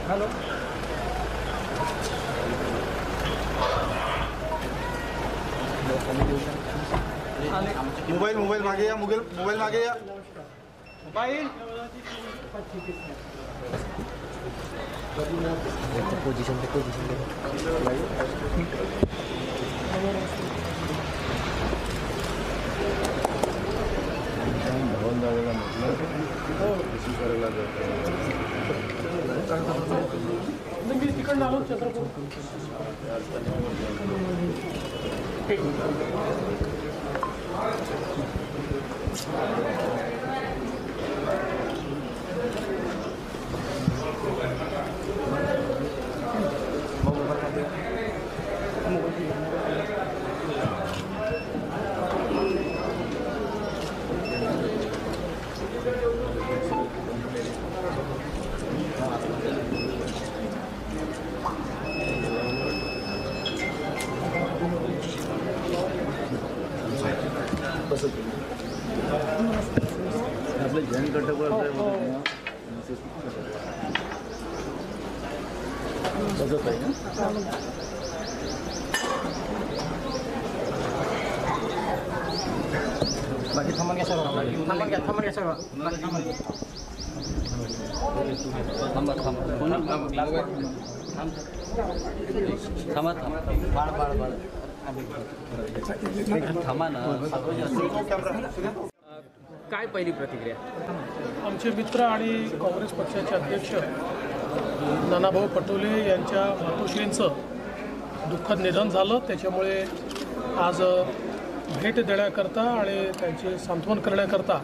Hello mobile मागे या, mobile मागे या, मोबाइल पोजीशन धावून जायला म्हटलं कशी करायला मी तिकडनं आलो चंद्रपूर आपले जैन कटकवर बघत आहे ना बाकी थांबून घ्या सर्व थांबून घ्या सर्व थांबा ना. काय पहिली प्रतिक्रिया? आमचे मित्र आणि काँग्रेस पक्षाचे अध्यक्ष नानाभाऊ पटोले यांच्या मातोश्रींचं दुःखद निधन झालं. त्याच्यामुळे आज भेट देण्याकरता आणि त्यांचे सांत्वन करण्याकरता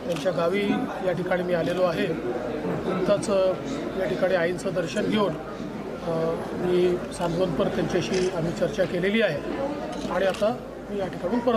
त्यांच्या गावी या ठिकाणी मी आलेलो आहे. नुकताच या ठिकाणी आईंचं दर्शन घेऊन मी सांत्वनपर त्यांच्याशी आम्ही चर्चा केलेली आहे आणि आता मी या ठिकाणून परत